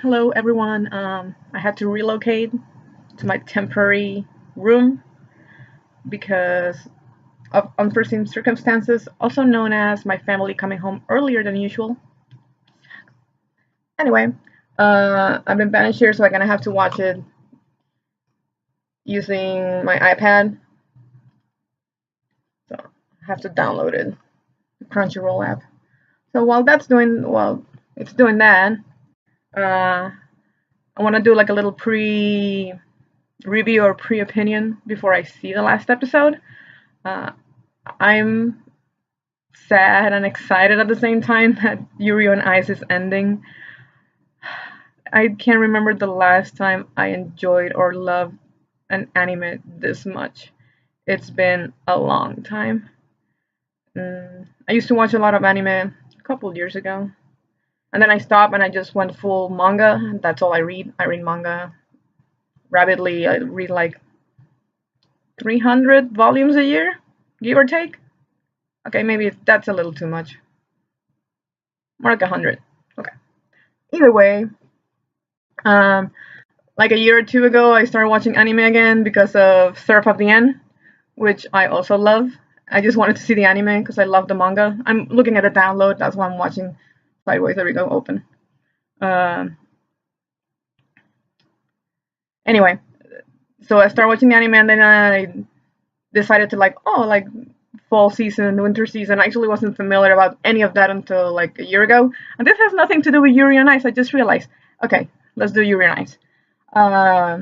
Hello, everyone. I had to relocate to my temporary room because of unforeseen circumstances, also known as my family coming home earlier than usual. Anyway, I've been banished here, so I'm gonna have to watch it using my iPad. So I have to download it, the Crunchyroll app. So while it's doing that. Uh, I want to do like a little pre-review or pre-opinion before I see the last episode. Uh, I'm sad and excited at the same time that Yuri on Ice is ending. I can't remember the last time I enjoyed or loved an anime this much. It's been a long time. I used to watch a lot of anime a couple of years ago. And then I stopped and I just went full manga. That's all I read. I read manga rapidly. I read like 300 volumes a year, give or take. Okay, maybe that's a little too much. More like 100. Okay. Either way, um, like a year or two ago, I started watching anime again because of Surf of the End, which I also love. I just wanted to see the anime because I love the manga. I'm looking at the download. That's why I'm watching sideways. There we go. Open. Um, anyway, so I started watching the anime and then I decided to like fall season, winter season. I actually wasn't familiar about any of that until like a year ago. And this has nothing to do with Yuri on Ice. I just realized. Okay, let's do Yuri on Ice. Uh,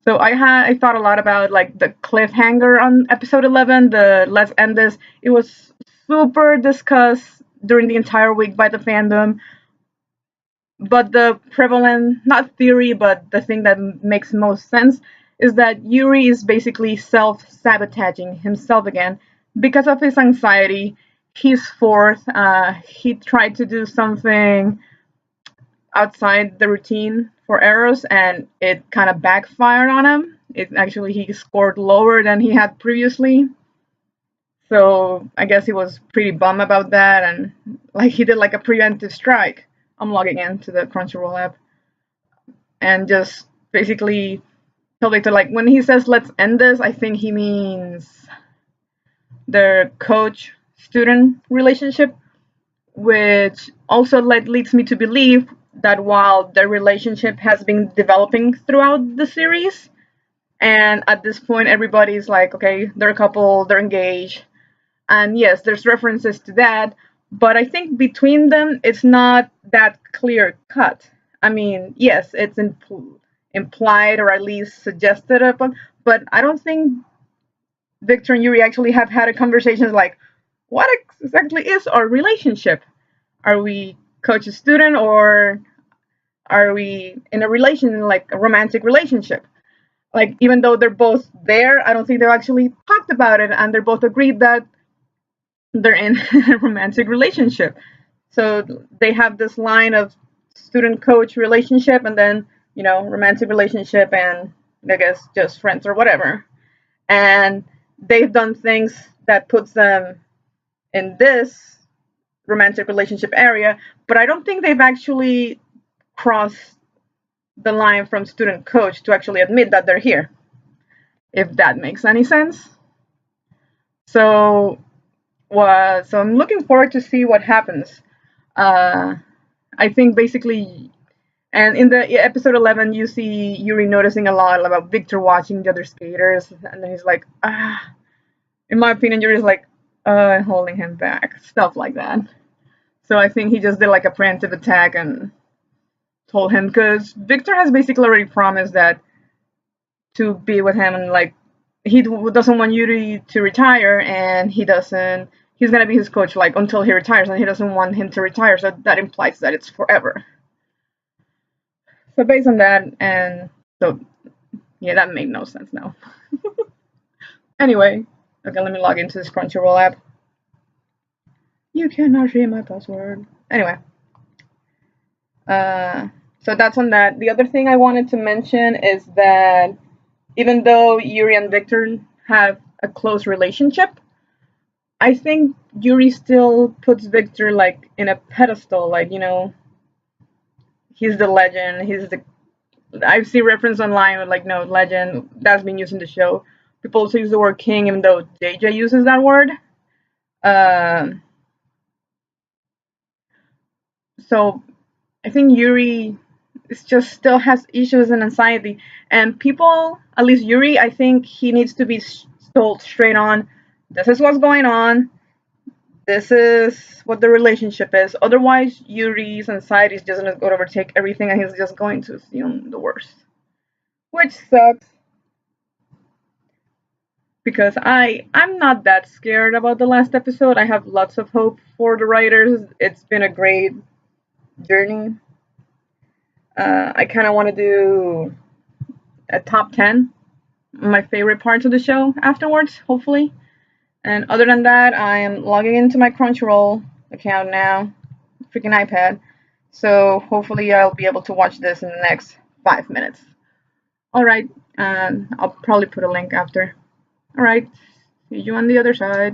so I thought a lot about like the cliffhanger on episode 11. The let's end this. It was super discussed during the entire week by the fandom. But the prevalent, not theory, but the thing that makes most sense is that Yuri is basically self sabotaging himself again because of his anxiety. He's fourth. He tried to do something outside the routine for Eros, and it kind of backfired on him. He scored lower than he had previously. So I guess he was pretty bummed about that, and like he did like a preventive strike. I'm logging into the Crunchyroll app and just basically tell Victor like when he says let's end this, I think he means their coach student relationship, which also leads me to believe that while their relationship has been developing throughout the series, and at this point everybody's like, okay, they're a couple, they're engaged, and yes, there's references to that, but I think between them it's not that clear cut. I mean, yes, it's implied or at least suggested upon, but I don't think Victor and Yuri actually have had a conversation like, what exactly is our relationship? Are we coach student or are we in a relation, like a romantic relationship? Like, even though they're both there, I don't think they've actually talked about it, and they're both agreed that they're in a romantic relationship. So they have this line of student coach relationship, and then romantic relationship, and I guess just friends or whatever. And they've done things that puts them in this romantic relationship area, but I don't think they've actually crossed the line from student coach to actually admit that they're here, if that makes any sense. So so I'm looking forward to see what happens. Uh, I think basically, and in the episode 11, you see Yuri noticing a lot about Victor watching the other skaters, and then he's like, in my opinion, Yuri's like, holding him back, stuff like that. So I think he just did like a preemptive attack and told him, because Victor has basically already promised that to be with him, and like he doesn't want Yuri to retire, and he's gonna be his coach like until he retires, and he doesn't want him to retire, so that implies that it's forever. So based on that, and so yeah, that made no sense now. Anyway, okay, let me log into this Crunchyroll app. You cannot read my password. Anyway, uh, so that's on that. The other thing I wanted to mention is that even though Yuri and Victor have a close relationship, I think Yuri still puts Victor like in a pedestal. Like, he's the legend. He's the I see reference online with like no legend that's been used in the show. People also use the word king, even though JJ uses that word. Um, so I think Yuri is just still has issues and anxiety, and people, at least Yuri, I think he needs to be told straight on. This is what's going on. This is what the relationship is. Otherwise, Yuri's anxiety is just going to overtake everything, and he's just going to assume the worst, which sucks because I'm not that scared about the last episode. I have lots of hope for the writers. It's been a great journey. I kind of want to do a top 10 my favorite parts of the show afterwards, hopefully. And other than that, I am logging into my Crunchyroll account now, freaking iPad. So hopefully I'll be able to watch this in the next 5 minutes. All right, I'll probably put a link after. All right, see you on the other side.